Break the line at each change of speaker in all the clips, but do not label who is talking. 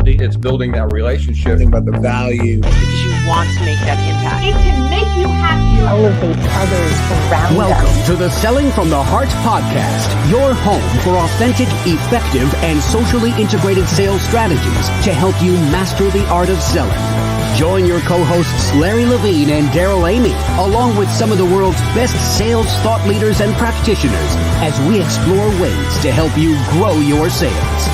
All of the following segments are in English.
capacity. It's building that relationship.
Think about the value.
Because you want to make that impact.
It can make you happy.
Elevate others around
Welcome
us.
to the Selling from the Heart podcast, your home for authentic, effective, and socially integrated sales strategies to help you master the art of selling. Join your co-hosts Larry Levine and Daryl Amy, along with some of the world's best sales thought leaders and practitioners, as we explore ways to help you grow your sales.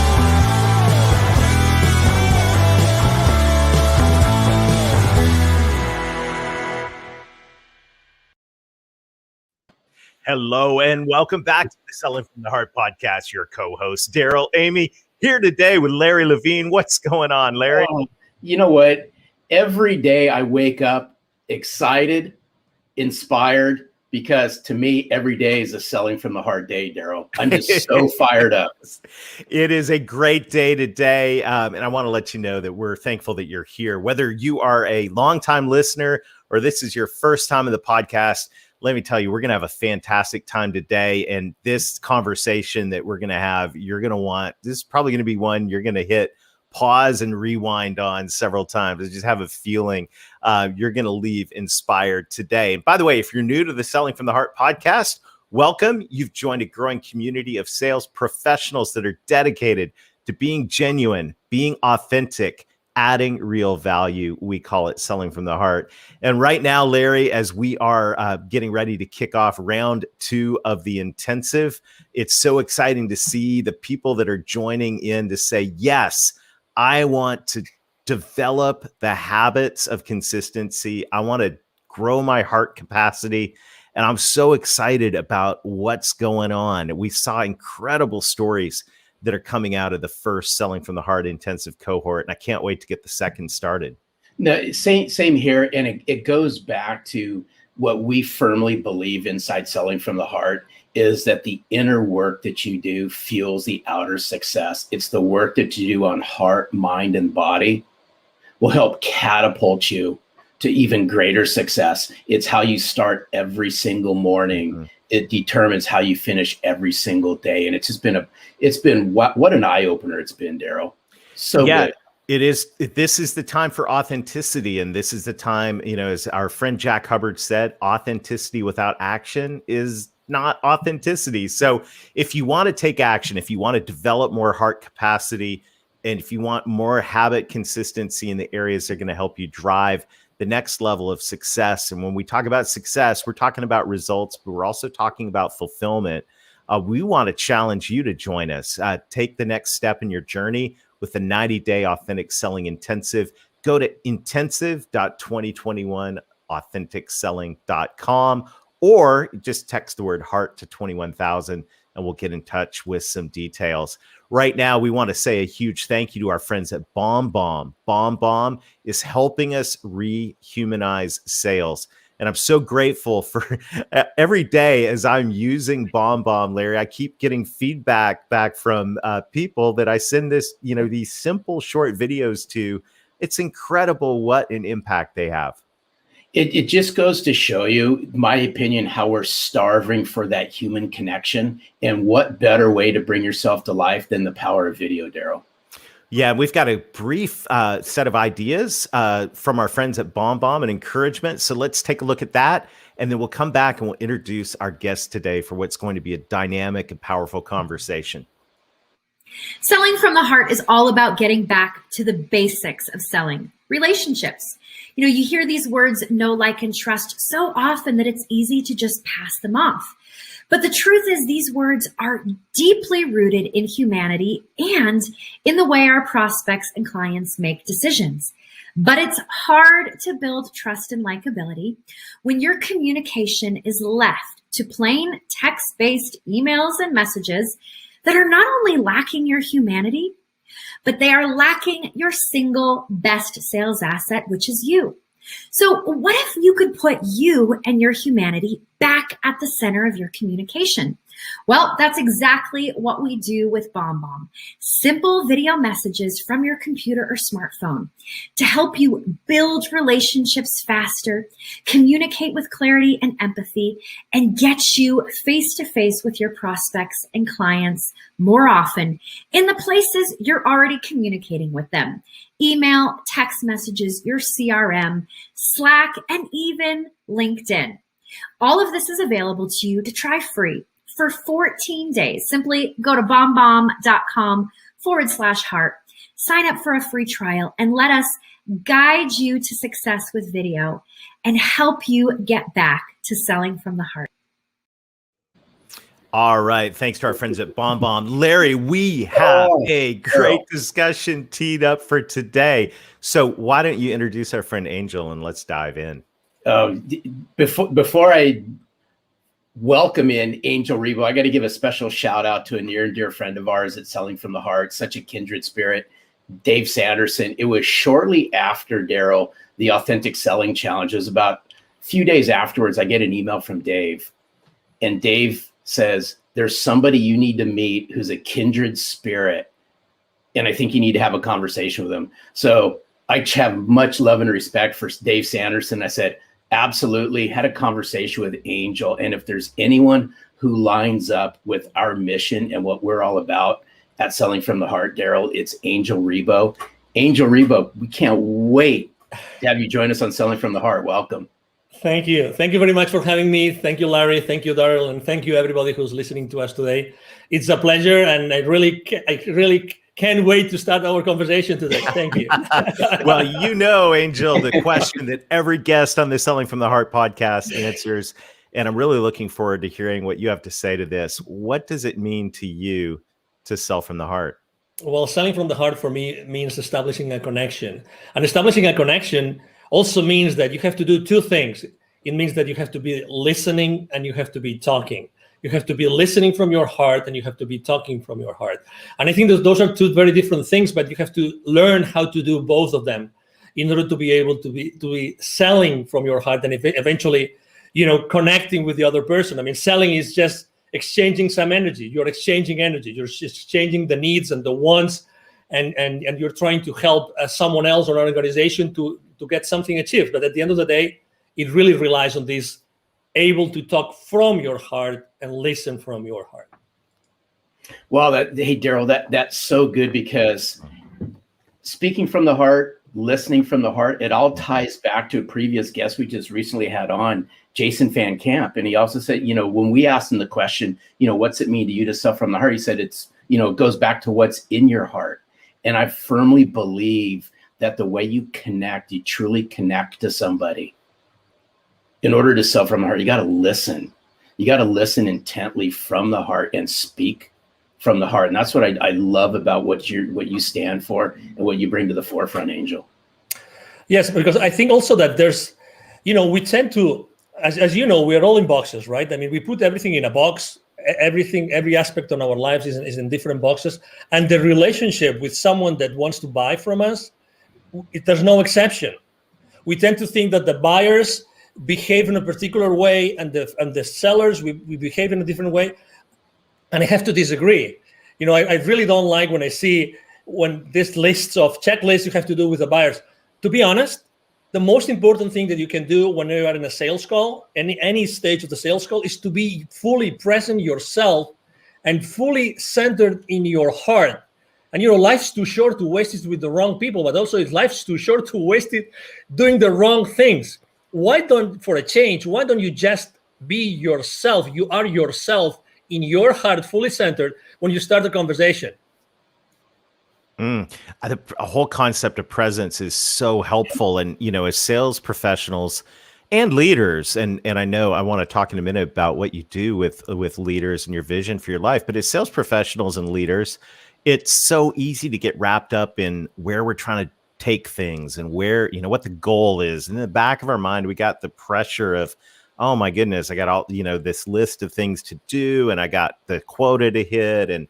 Hello and welcome back to the Selling from the Heart podcast. Your co-host Daryl Amy here today with Larry Levine. What's going on, Larry?
You know what? Every day I wake up excited, inspired, because to me, every day is a Selling from the Heart day, Daryl. I'm just so fired up.
It is a great day today. And I want to let you know that we're thankful that you're here. Whether you are a longtime listener or this is your first time in the podcast, let me tell you, we're going to have a fantastic time today. And this conversation that we're going to have, you're going to want, this is probably going to be one you're going to hit pause and rewind on several times. I just have a feeling you're going to leave inspired today. And by the way, if you're new to the Selling from the Heart podcast, welcome. You've joined a growing community of sales professionals that are dedicated to being genuine, being authentic, adding real value. We call it Selling from the Heart. And right now, Larry, as we are getting ready to kick off round 2 of the intensive, it's so exciting to see the people that are joining in to say, yes, I want to develop the habits of consistency. I want to grow my heart capacity. And I'm so excited about what's going on. We saw incredible stories that are coming out of the first Selling from the Heart intensive cohort. And I can't wait to get the second started.
No, same here. And it goes back to what we firmly believe inside Selling from the Heart is that the inner work that you do fuels the outer success. It's the work that you do on heart, mind, and body will help catapult you to even greater success. It's how you start every single morning. Mm-hmm. It determines how you finish every single day. And it's been what an eye opener it's been, Daryl. So
yeah.
Good.
It is. This is the time for authenticity. And this is the time, as our friend Jack Hubbard said, authenticity without action is not authenticity. So if you want to take action, if you want to develop more heart capacity, and if you want more habit consistency in the areas that are going to help you drive the next level of success. And when we talk about success, we're talking about results, but we're also talking about fulfillment. We want to challenge you to join us. Take the next step in your journey with the 90-day authentic selling intensive. Go to intensive.2021authenticselling.com or just text the word heart to 21,000 and we'll get in touch with some details. Right now, we want to say a huge thank you to our friends at BombBomb. BombBomb is helping us rehumanize sales. And I'm so grateful for every day as I'm using BombBomb, Larry, I keep getting feedback back from people that I send these simple short videos to. It's incredible what an impact they have.
It just goes to show you, my opinion, how we're starving for that human connection. And what better way to bring yourself to life than the power of video, Daryl?
Yeah, we've got a brief set of ideas from our friends at BombBomb and encouragement. So let's take a look at that. And then we'll come back and we'll introduce our guest today for what's going to be a dynamic and powerful conversation.
Selling from the Heart is all about getting back to the basics of selling, relationships. You hear these words, know, like, and trust so often that it's easy to just pass them off. But the truth is these words are deeply rooted in humanity and in the way our prospects and clients make decisions. But it's hard to build trust and likability when your communication is left to plain text-based emails and messages that are not only lacking your humanity, but they are lacking your single best sales asset, which is you. So what if you could put you and your humanity back at the center of your communication. Well, that's exactly what we do with BombBomb. Simple video messages from your computer or smartphone to help you build relationships faster, communicate with clarity and empathy, and get you face to face with your prospects and clients more often in the places you're already communicating with them. Email, text messages, your CRM, Slack, and even LinkedIn. All of this is available to you to try free for 14 days. Simply go to bombbomb.com/heart, sign up for a free trial, and let us guide you to success with video and help you get back to selling from the heart.
All right. Thanks to our friends at BombBomb. Larry, we have a great discussion teed up for today. So why don't you introduce our friend Angel and let's dive in.
Before I welcome in Angel Rebo, I got to give a special shout out to a near and dear friend of ours at Selling from the Heart, such a kindred spirit, Dave Sanderson. It was shortly after, Daryl, the Authentic Selling Challenge. It was about a few days afterwards, I get an email from Dave, and Dave says, there's somebody you need to meet who's a kindred spirit, and I think you need to have a conversation with him. So I have much love and respect for Dave Sanderson. I said, absolutely, had a conversation with Angel. And if there's anyone who lines up with our mission and what we're all about at Selling from the Heart, Daryl, it's Angel Rebo. Angel Rebo, we can't wait to have you join us on Selling from the Heart. Welcome.
Thank you. Thank you very much for having me. Thank you, Larry. Thank you, Daryl. And thank you, everybody who's listening to us today. It's a pleasure. And I really can't wait to start our conversation today. Thank you.
Well, you know, Angel, the question that every guest on the Selling from the Heart podcast answers, and I'm really looking forward to hearing what you have to say to this. What does it mean to you to sell from the heart?
Well, selling from the heart for me means establishing a connection. And establishing a connection also means that you have to do two things. It means that you have to be listening and you have to be talking. You have to be listening from your heart and you have to be talking from your heart. And I think that those are two very different things, but you have to learn how to do both of them in order to be able to be selling from your heart and eventually, connecting with the other person. I mean, selling is just exchanging some energy. You're exchanging energy. You're just exchanging the needs and the wants, and you're trying to help someone else or an organization to get something achieved. But at the end of the day, it really relies on this able to talk from your heart and listen from your heart.
Well, hey, Daryl, that's so good, because speaking from the heart, listening from the heart, it all ties back to a previous guest we just recently had on, Jason Van Camp. And he also said, when we asked him the question, what's it mean to you to sell from the heart? He said, it goes back to what's in your heart. And I firmly believe that the way you connect, you truly connect to somebody. In order to sell from the heart, you got to listen. You got to listen intently from the heart and speak from the heart. And that's what I love about what you stand for and what you bring to the forefront, Angel.
Yes, because I think also that there's, we tend to, as you know, we're all in boxes, right? I mean, we put everything in a box. Every aspect of our lives is in different boxes. And the relationship with someone that wants to buy from us, there's no exception. We tend to think that the buyers behave in a particular way and the sellers, we behave in a different way. And I have to disagree. I really don't like when I see this lists of checklists you have to do with the buyers. To be honest, the most important thing that you can do when you are in a sales call, any stage of the sales call, is to be fully present yourself and fully centered in your heart. And life's too short to waste it with the wrong people, but also life's too short to waste it doing the wrong things. For a change, why don't you just be yourself? You are yourself in your heart, fully centered when you start the conversation.
A whole concept of presence is so helpful. And, as sales professionals and leaders, and I know I want to talk in a minute about what you do with leaders and your vision for your life, but as sales professionals and leaders, it's so easy to get wrapped up in where we're trying to take things and where, what the goal is. And in the back of our mind, we got the pressure of, oh my goodness, I got all, this list of things to do, and I got the quota to hit, and,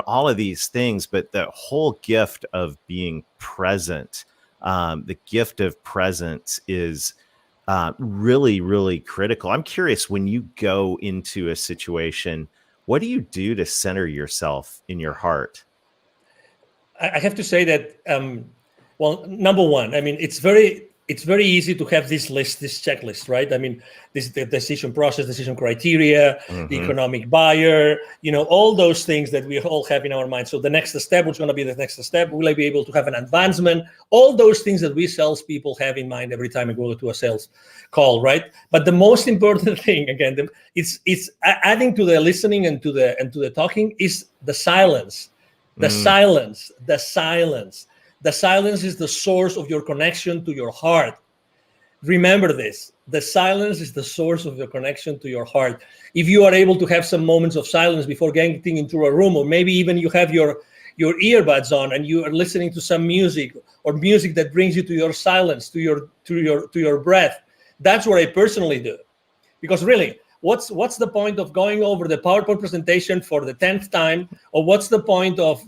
all of these things. But the whole gift of being present, the gift of presence is really, really critical. I'm curious, when you go into a situation, what do you do to center yourself in your heart?
I have to say that, well, number one, I mean, it's very easy to have this checklist, right? I mean, the decision process, decision criteria, the economic buyer, all those things that we all have in our mind. So the next step, what's going to be the next step? Will I be able to have an advancement? All those things that we salespeople have in mind every time we go to a sales call, right? But the most important thing, again, it's adding to the listening and to the talking is the silence. The silence. The silence is the source of your connection to your heart. Remember this. The silence is the source of your connection to your heart. If you are able to have some moments of silence before getting into a room, or maybe even you have your earbuds on and you are listening to some music, or music that brings you to your silence, to your breath, that's what I personally do. Because really, what's the point of going over the PowerPoint presentation for the 10th time, or what's the point of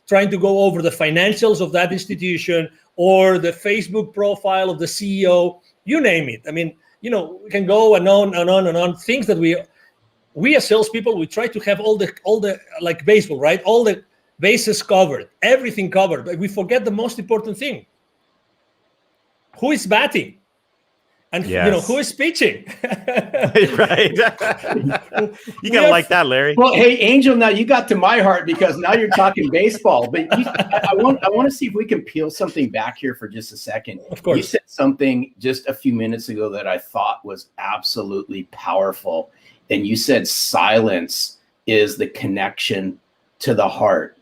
trying to go over the financials of that institution or the Facebook profile of the CEO, you name it. I mean, we can go and on and on and on. Things that we as salespeople, we try to have all the like baseball, right? All the bases covered, everything covered, but we forget the most important thing. Who is batting? And who is pitching?
Right. You gotta like that, Larry.
Well, hey, Angel, now you got to my heart because now you're talking baseball. But I want to see if we can peel something back here for just a second.
Of course.
You said something just a few minutes ago that I thought was absolutely powerful. And you said silence is the connection to the heart.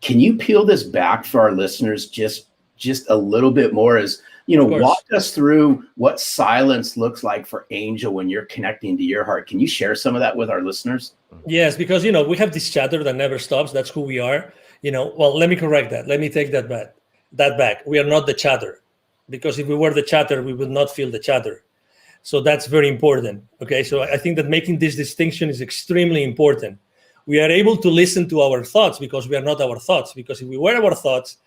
Can you peel this back for our listeners just a little bit more? As walk us through what silence looks like for Angel when you're connecting to your heart. Can you share some of that with our listeners?
Yes, because, we have this chatter that never stops. That's who we are. Well, let me correct that. Let me take that back. We are not the chatter, because if we were the chatter, we would not feel the chatter. So that's very important. Okay. So I think that making this distinction is extremely important. We are able to listen to our thoughts because we are not our thoughts, because if we were our thoughts,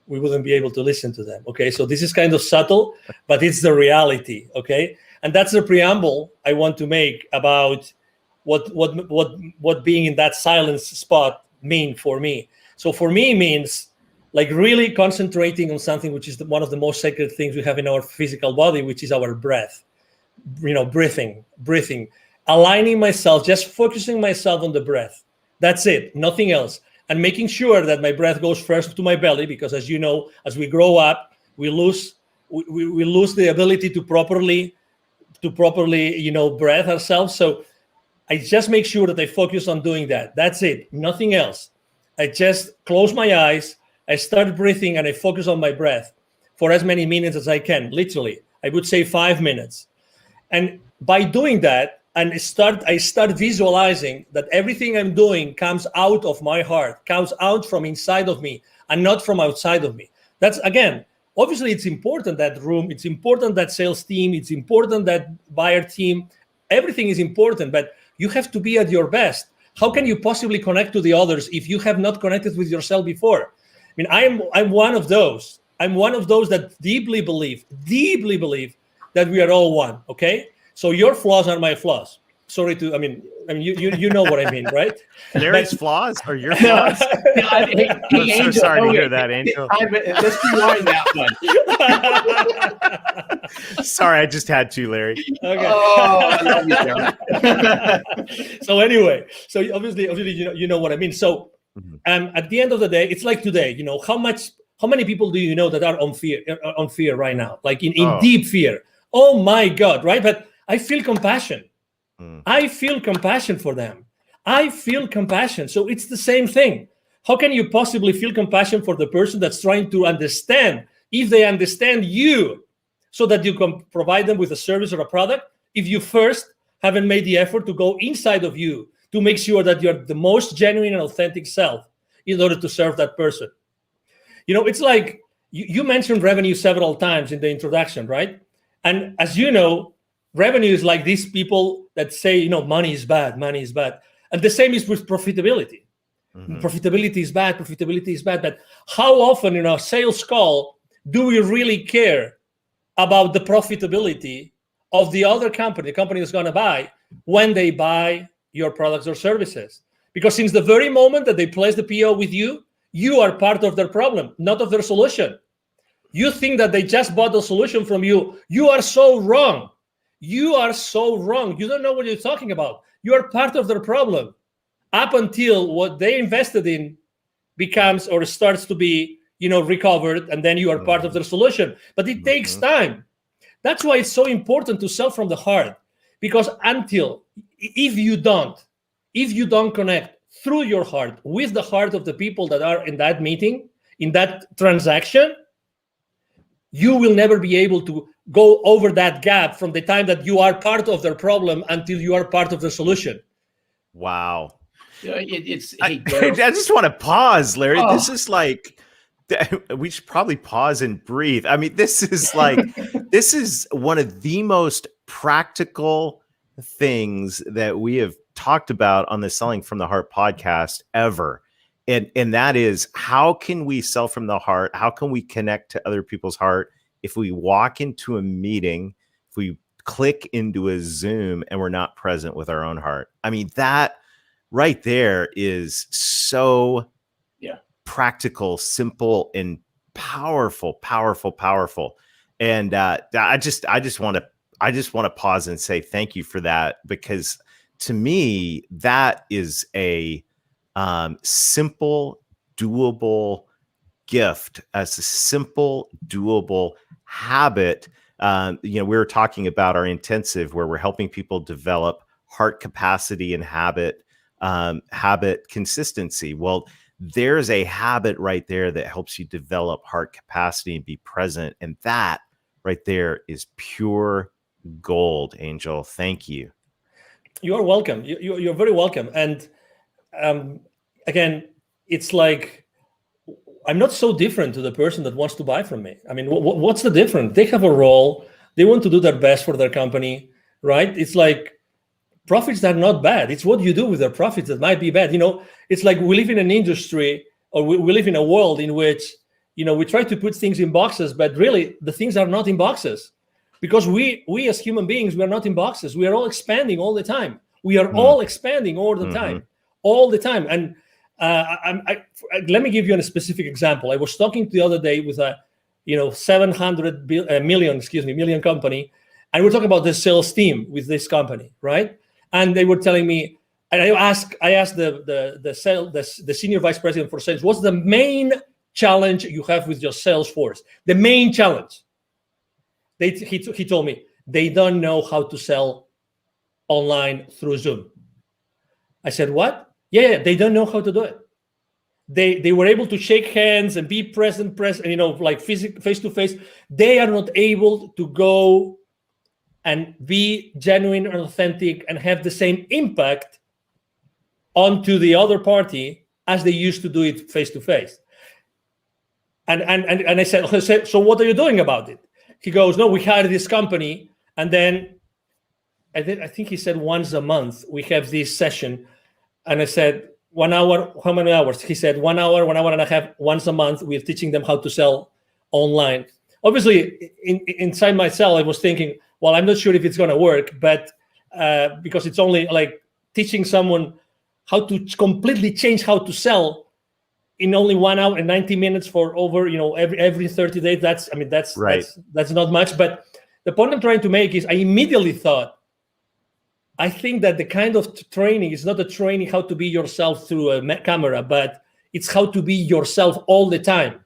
we wouldn't be able to listen to them. Okay, so this is kind of subtle, but it's the reality. Okay, and that's the preamble I want to make about what being in that silence spot mean for me. So for me, it means like really concentrating on something which is one of the most sacred things we have in our physical body, which is our breath. Breathing, aligning myself, just focusing myself on the breath. That's it, nothing else. And making sure that my breath goes first to my belly, because as you know, as we grow up, we lose the ability to properly breathe ourselves. So I just make sure that I focus on doing that. That's it, nothing else. I just close my eyes, I start breathing, and I focus on my breath for as many minutes as I can. Literally, I would say 5 minutes. And by doing that, and I start visualizing that everything I'm doing comes out of my heart, comes out from inside of me and not from outside of me. That's, again, obviously it's important, that room, it's important, that sales team, it's important, that buyer team, everything is important, but you have to be at your best. How can you possibly connect to the others if you have not connected with yourself before? I mean, I'm one of those. I'm one of those that deeply believe that we are all one, okay? So your flaws are my flaws. Sorry to, I mean, you know what I mean, right?
Larry's flaws or your flaws? I'm so sorry to hear that, Angel.
Let's rewind that one.
Sorry, I just had to, Larry.
Okay.
Oh, I love you, Jeremy.
So anyway, so obviously, you know what I mean. So, at the end of the day, it's like today. How many people do you know that are on fear right now, like in deep fear? Oh my God, right? But I feel compassion. I feel compassion for them. I feel compassion. So it's the same thing. How can you possibly feel compassion for the person that's trying to understand, if they understand you, so that you can provide them with a service or a product, if you first haven't made the effort to go inside of you to make sure that you're the most genuine and authentic self in order to serve that person? It's like you mentioned revenue several times in the introduction, right? And as you know, revenue is like these people that say, money is bad. And the same is with profitability. Profitability is bad. But how often in our sales call do we really care about the profitability of the other company, the company that's going to buy, when they buy your products or services. Because since the very moment that they place the PO with you, you are part of their problem, not of their solution. You think that they just bought the solution from you. You are so wrong. You are so wrong. You don't know what you're talking about. You are part of their problem up until what they invested in becomes or starts to be, recovered, and then you are part of their solution. But it takes time. That's why it's so important to sell from the heart, because if you don't connect through your heart with the heart of the people that are in that meeting, in that transaction, you will never be able to go over that gap from the time that you are part of their problem until you are part of the solution.
Wow.
I
just want to pause, Larry. This is like, we should probably pause and breathe. I mean, this is like, this is one of the most practical things that we have talked about on the Selling from the Heart podcast ever. And that is, how can we sell from the heart? How can we connect to other people's heart if we walk into a meeting, if we click into a Zoom and we're not present with our own heart? I mean, that right there is so practical, simple, and powerful. And I just want to pause and say thank you for that, because to me, that is a simple, doable gift, as a simple, doable habit. We were talking about our intensive, where we're helping people develop heart capacity and habit consistency. Well, there's a habit right there that helps you develop heart capacity and be present. And that right there is pure gold, Angel. Thank you.
You are welcome. You're very welcome. And again, it's like, I'm not so different to the person that wants to buy from me. I mean, what's the difference? They have a role. They want to do their best for their company, right? It's like, profits are not bad. It's what you do with their profits that might be bad. It's like we live in an industry, or we live in a world in which, we try to put things in boxes, but really the things are not in boxes, because we as human beings, we are not in boxes. We are all expanding all the time. We are all expanding all the time. And let me give you a specific example. I was talking the other day with a 700 million company, and we're talking about the sales team with this company, right? And they were telling me, and I asked the senior vice president for sales, what's the main challenge you have with your sales force? The main challenge. He told me they don't know how to sell online through Zoom. I said, what? Yeah, they don't know how to do it. They were able to shake hands and be present, like face to face. They are not able to go and be genuine and authentic and have the same impact onto the other party as they used to do it face to face. And I said, so what are you doing about it? He goes, no, we hired this company, and then I think he said once a month we have this session. And I said, 1 hour, how many hours? He said 1 hour, 1 hour and a half, once a month. We're teaching them how to sell online. Obviously, inside myself, I was thinking, well, I'm not sure if it's going to work, but because it's only like teaching someone how to completely change how to sell in only 1 hour and 90 minutes for over, every 30 days. That's right. That's not much. But the point I'm trying to make is I immediately thought, I think that the kind of training is not a training how to be yourself through a camera, but it's how to be yourself all the time.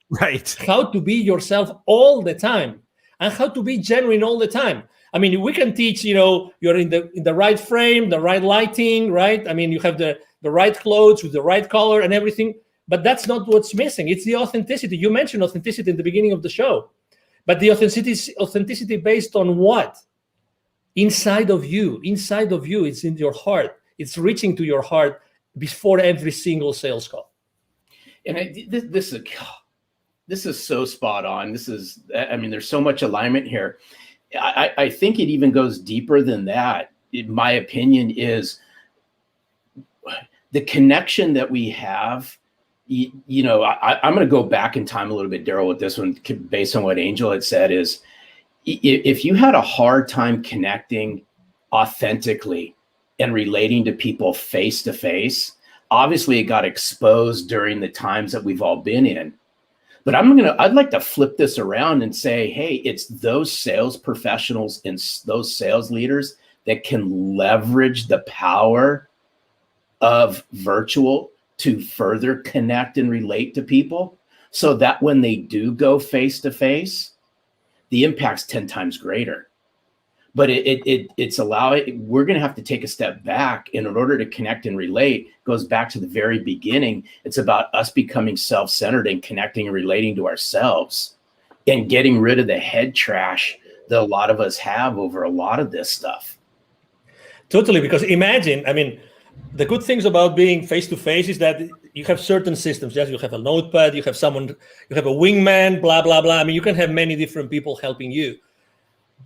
Right.
How to be yourself all the time, and how to be genuine all the time. I mean, we can teach, you're in the right frame, the right lighting, right? I mean, you have the right clothes with the right color and everything, but that's not what's missing. It's the authenticity. You mentioned authenticity in the beginning of the show, but the authenticity based on what? Inside of you, it's in your heart. It's reaching to your heart before every single sales call.
And this is so spot on. There's so much alignment here. I think it even goes deeper than that. In my opinion, is the connection that we have. I'm going to go back in time a little bit, Daryl, with this one, based on what Angel had said. Is if you had a hard time connecting authentically and relating to people face to face, obviously it got exposed during the times that we've all been in. But I'd like to flip this around and say, hey, it's those sales professionals and those sales leaders that can leverage the power of virtual to further connect and relate to people, so that when they do go face to face, the impact's 10 times greater. But we're going to have to take a step back. And in order to connect and relate, goes back to the very beginning. It's about us becoming self-centered and connecting and relating to ourselves and getting rid of the head trash that a lot of us have over a lot of this stuff.
Totally, because imagine, I mean, the good things about being face-to-face is that you have certain systems. Yes, you have a notepad, you have someone, you have a wingman, blah, blah, blah. I mean, you can have many different people helping you.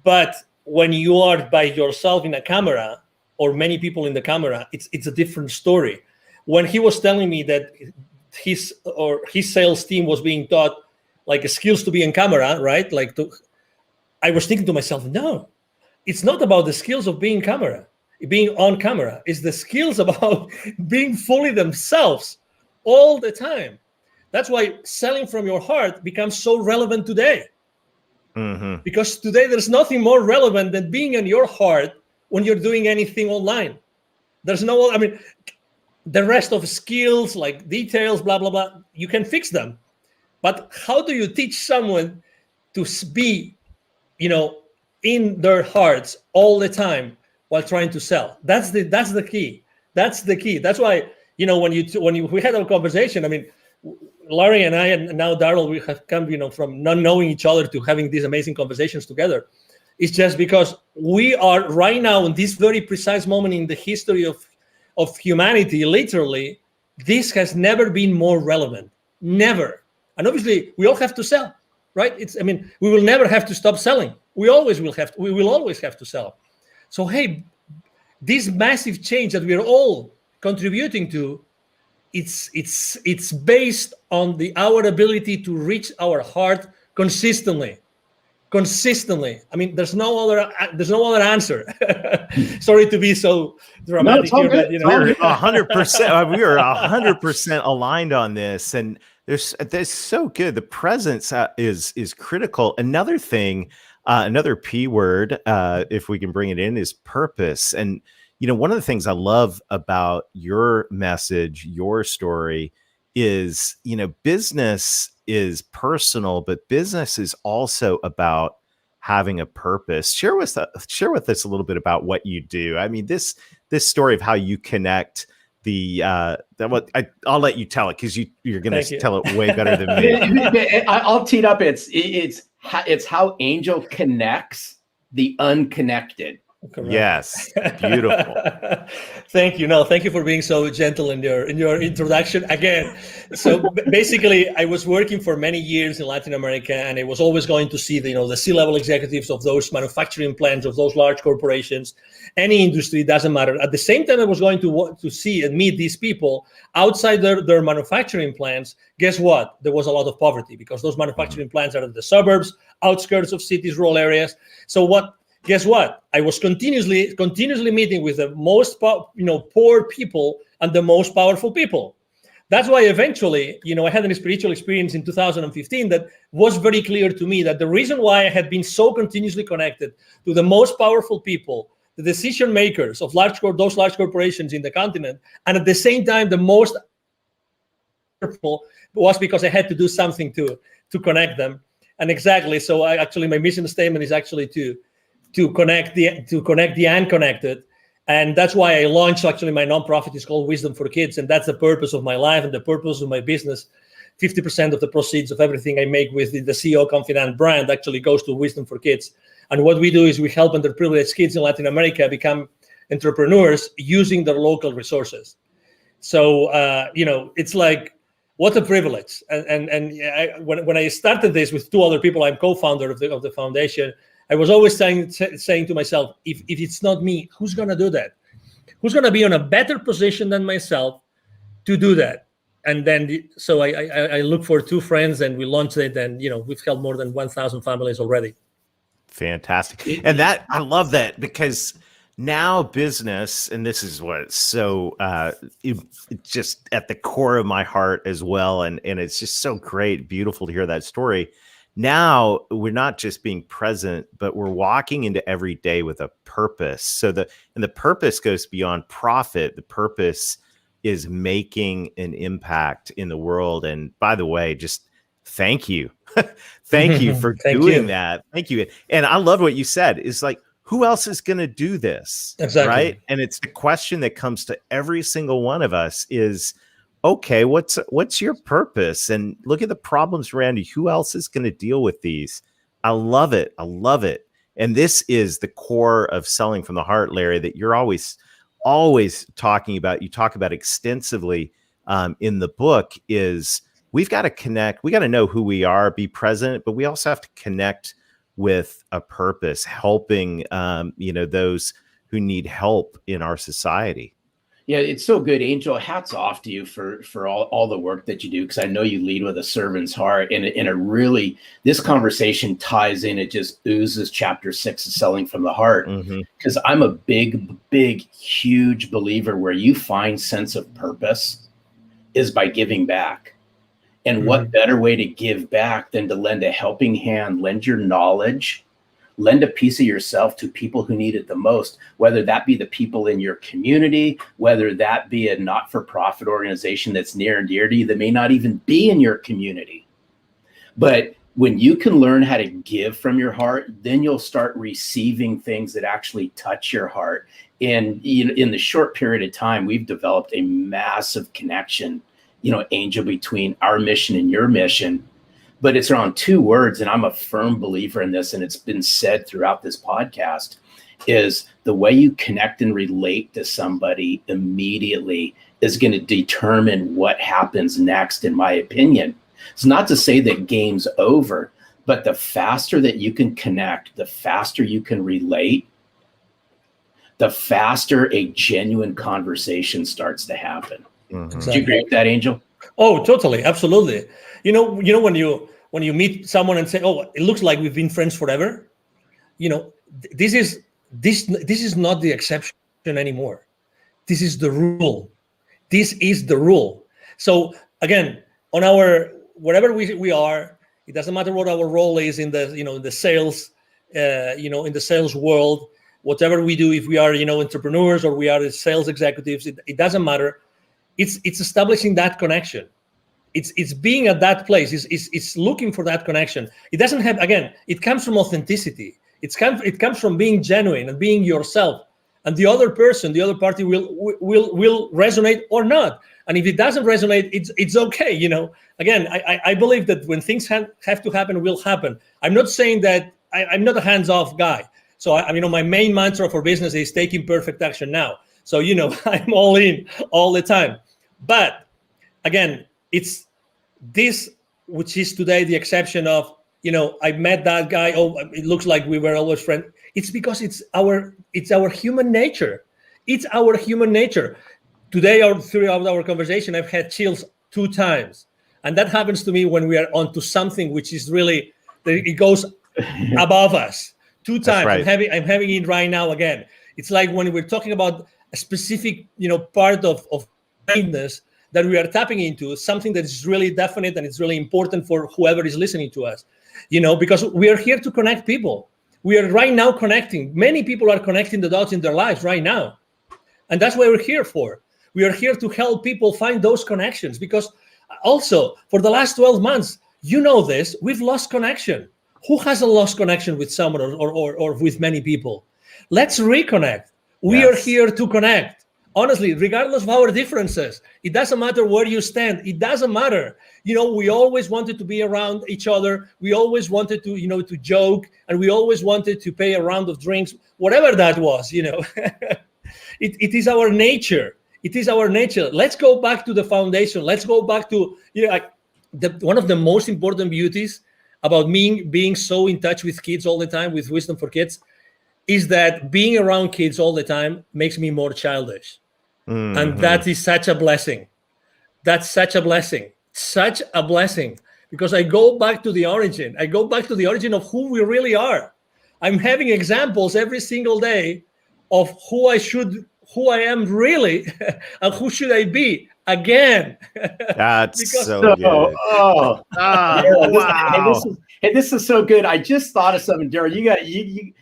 But when you are by yourself in a camera or many people in the camera, it's a different story. When he was telling me that his sales team was being taught like skills to be in camera, right? I was thinking to myself, no, it's not about the skills of being on camera. It's the skills about being fully themselves all the time. That's why selling from your heart becomes so relevant today. Mm-hmm. Because today there's nothing more relevant than being in your heart when you're doing anything online. There's the rest of skills like details, blah, blah, blah, you can fix them. But how do you teach someone to be, in their hearts all the time while trying to sell? That's the key. That's the key. That's why, we had our conversation, I mean, Larry and I, and now Daryl, we have come, from not knowing each other to having these amazing conversations together. It's just because we are right now in this very precise moment in the history of humanity, literally, this has never been more relevant. Never. And obviously, we all have to sell, right? We will never have to stop selling. We will always have to sell. So, hey, this massive change that we are all contributing to, it's based on our ability to reach our heart consistently. I mean, there's no other answer. Sorry to be so dramatic here, but
we're 100%. We are 100% aligned on this, and there's so good. The presence is critical. Another thing, another P word, if we can bring it in, is purpose. And one of the things I love about your message, your story, is, business is personal, but business is also about having a purpose. Share with us a little bit about what you do. I mean, this story of how you connect I'll let you tell it, because you're going to tell it way better than me.
I'll tee it up. It's how Angel connects the unconnected.
Correct.
Yes, beautiful.
Thank you. No, thank you for being so gentle in your introduction again. So basically, I was working for many years in Latin America, and I was always going to see the C-level executives of those manufacturing plants, of those large corporations, any industry, doesn't matter. At the same time, I was going to see and meet these people outside their manufacturing plants. Guess what? There was a lot of poverty, because those manufacturing plants are in the suburbs, outskirts of cities, rural areas. So guess what? I was continuously meeting with the most poor people and the most powerful people. That's why eventually, I had a spiritual experience in 2015 that was very clear to me that the reason why I had been so continuously connected to the most powerful people, the decision makers of those large corporations in the continent, and at the same time the most powerful, was because I had to do something to connect them. And exactly, so my mission statement is actually to connect the unconnected. And that's why I launched my nonprofit. Is called Wisdom for Kids. And that's the purpose of my life and the purpose of my business. 50% of the proceeds of everything I make with the CEO Confidant brand actually goes to Wisdom for Kids. And what we do is we help underprivileged kids in Latin America become entrepreneurs using their local resources. So, it's like, what a privilege. When I started this with two other people, I'm co-founder of the foundation. I was always saying to myself, if it's not me, who's going to do that? Who's going to be in a better position than myself to do that? And then, so I look for two friends, and we launched it, and we've helped more than 1,000 families already.
Fantastic. And that, I love that, because now business, and this is what's so it's just at the core of my heart as well. And it's just so great, beautiful to hear that story. Now we're not just being present, but we're walking into every day with a purpose. So the purpose goes beyond profit. The purpose is making an impact in the world. And by the way, just thank you. Thank you for doing that. Thank you. And I love what you said, is like, who else is going to do this?
Exactly.
Right. And it's the question that comes to every single one of us is, okay, what's your purpose? And look at the problems around you. Who else is going to deal with these? I love it. I love it. And this is the core of Selling from the Heart, Larry, that you're always talking about. You talk about extensively in the book. Is we've got to connect. We got to know who we are, be present, but we also have to connect with a purpose, helping those who need help in our society.
Yeah, it's so good, Angel. Hats off to you for all the work that you do, because I know you lead with a servant's heart, and it really, this conversation ties in. It just oozes chapter 6 of Selling from the Heart, because I'm a big, huge believer where you find sense of purpose is by giving back. And what better way to give back than to lend a helping hand, lend your knowledge, lend a piece of yourself to people who need it the most, whether that be the people in your community, whether that be a not-for-profit organization that's near and dear to you that may not even be in your community. But when you can learn how to give from your heart, then you'll start receiving things that actually touch your heart. And in the short period of time, we've developed a massive connection, Angel, between our mission and your mission. But it's around two words, and I'm a firm believer in this, and it's been said throughout this podcast, is the way you connect and relate to somebody immediately is going to determine what happens next, in my opinion. It's not to say that game's over, but the faster that you can connect, the faster you can relate, the faster a genuine conversation starts to happen.
Exactly.
Do you agree with that, Angel?
Oh, totally. Absolutely. When you meet someone and say, oh, it looks like we've been friends forever, this is not the exception anymore. This is the rule. This is the rule. So again, on wherever we are, it doesn't matter what our role is in the sales, in the sales world, whatever we do, if we are, entrepreneurs or we are sales executives, it doesn't matter. It's establishing that connection. It's being at that place. It's looking for that connection. It doesn't have, again, it comes from authenticity. It comes from being genuine and being yourself. And the other person, the other party will resonate or not. And if it doesn't resonate, it's okay. Again, I believe that when things have to happen, will happen. I'm not saying that I'm not a hands-off guy. So my main mantra for business is taking perfect action now. So, I'm all in all the time. But again, it's this, which is today the exception of, I met that guy. Oh, it looks like we were always friends. It's because it's our human nature. It's our human nature. Today, or throughout our conversation, I've had chills 2 times. And that happens to me when we are onto something which is really, it goes above us. 2 times. Right. I'm having it right now again. It's like when we're talking about a specific, part of kindness that we are tapping into, something that is really definite and it's really important for whoever is listening to us, because we are here to connect people. We are right now connecting. Many people are connecting the dots in their lives right now. And that's what we're here for. We are here to help people find those connections, because also for the last 12 months, this, we've lost connection. Who hasn't lost connection with someone or with many people? Let's reconnect. We are here to connect. Honestly, regardless of our differences, it doesn't matter where you stand. It doesn't matter. We always wanted to be around each other. We always wanted to, to joke, and we always wanted to pay a round of drinks, whatever that was, It is our nature. It is our nature. Let's go back to the foundation. Let's go back to, one of the most important beauties about me being so in touch with kids all the time, with Wisdom for Kids, is that being around kids all the time makes me more childish. Mm-hmm. And that is such a blessing. That's such a blessing. Such a blessing. Because I go back to the origin. I go back to the origin of who we really are. I'm having examples every single day of who I am really, and who should I be again.
That's
Because-
so good.
Oh,
Oh, wow.
this is so good. I just thought of something, Daryl.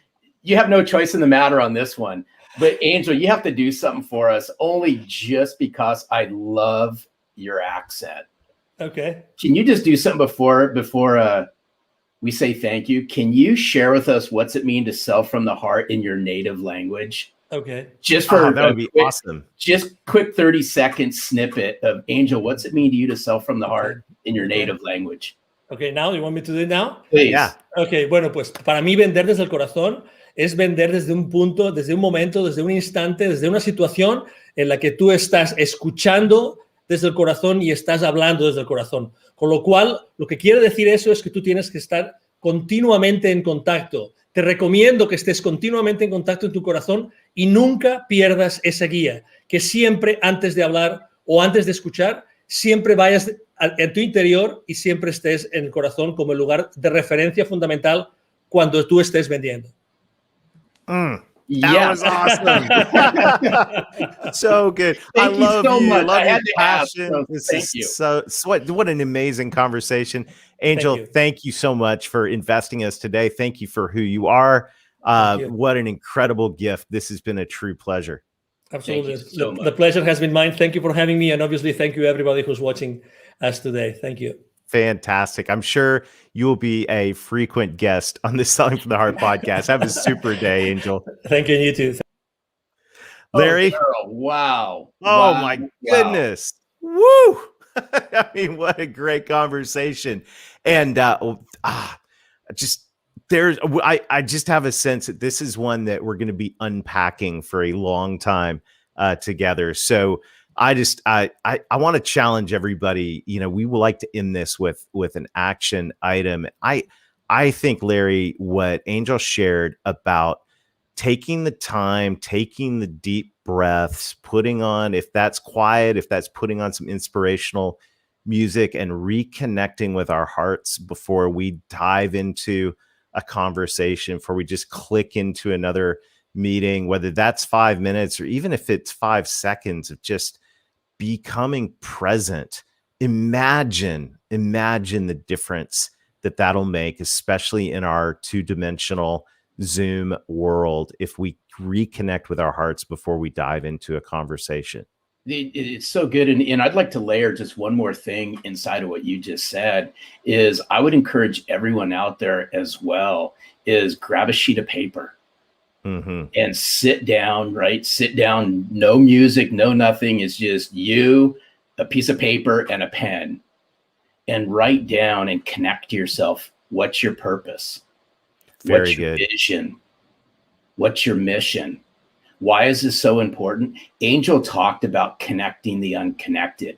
You have no choice in the matter on this one. But Angel, you have to do something for us, only just because I love your accent.
Okay.
Can you just do something before we say thank you? Can you share with us what's it mean to sell from the heart in your native language?
Okay.
Just for
That would be
quick,
awesome.
just quick 30-second snippet of Angel. What's it mean to you to sell from the heart in your
Okay.
native language?
Okay, now you want me to do it now?
Please.
Yeah.
Ok, bueno, pues para mí vender desde el corazón es vender desde un punto, desde un momento, desde un instante, desde una situación en la que tú estás escuchando desde el corazón y estás hablando desde el corazón. Con lo cual, lo que quiere decir eso es que tú tienes que estar continuamente en contacto. Te recomiendo que estés continuamente en contacto en tu corazón y nunca pierdas esa guía. Que siempre antes de hablar o antes de escuchar, siempre vayas en tu interior y siempre estés en el corazón como el lugar de referencia fundamental cuando tú estés vendiendo.
That
Yes.
was awesome. So good.
Thank
I
you
love
so
you.
much.
Love
I
your
had to ask,
passion.
so
This
thank
is
you.
so what an amazing conversation. Angel,
you.
thank you so much for investing us today. Thank you for who you are.
Thank you.
What an incredible gift. This has been a true pleasure.
Absolutely.
Thank you so much.
The pleasure has been mine. Thank you for having me. And obviously, thank you everybody who's watching us today. Thank you.
Fantastic. I'm sure you will be a frequent guest on the Selling from the Heart podcast. Have a super day, Angel.
Thank you, and you too.
Larry.
Oh, Daryl, wow.
Oh
Wow.
my
Wow.
goodness. Woo. I mean, what a great conversation. And just there's I just have a sense that this is one that we're going to be unpacking for a long time together. So I want to challenge everybody. You know, we would like to end this with an action item. I think, Larry, what Angel shared about taking the time, taking the deep breaths, putting on, if that's quiet, if that's putting on some inspirational music and reconnecting with our hearts before we dive into a conversation, before we just click into another meeting, whether that's 5 minutes or even if it's 5 seconds of just becoming present. Imagine the difference that'll make, especially in our two-dimensional Zoom world, if we reconnect with our hearts before we dive into a conversation.
It's so good. And I'd like to layer just one more thing inside of what you just said is I would encourage everyone out there as well is grab a sheet of paper and sit down, right? Sit down, no music, no nothing. It's just you, a piece of paper and a pen, and write down and connect to yourself. What's your purpose?
Very
What's your
good.
vision? What's your mission? Why is this so important? Angel talked about connecting the unconnected.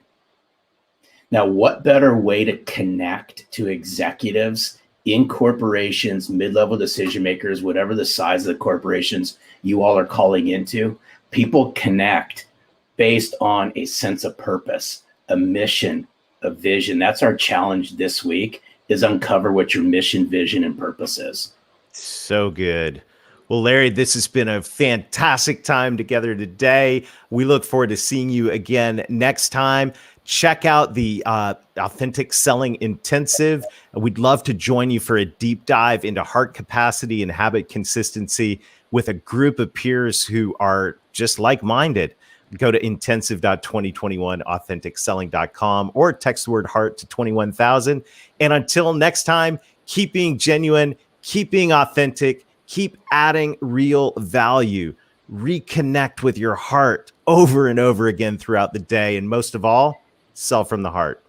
Now, what better way to connect to executives in corporations, mid-level decision makers, whatever the size of the corporations you all are calling into? People connect based on a sense of purpose, a mission, a vision. That's our challenge this week, is uncover what your mission, vision, and purpose is.
So good. Well, Larry, this has been a fantastic time together today. We look forward to seeing you again next time. Check out the Authentic Selling Intensive. We'd love to join you for a deep dive into heart capacity and habit consistency with a group of peers who are just like-minded. Go to intensive.2021authenticselling.com or text the word heart to 21,000. And until next time, keep being genuine, keep being authentic, keep adding real value. Reconnect with your heart over and over again throughout the day. And most of all, sell from the heart.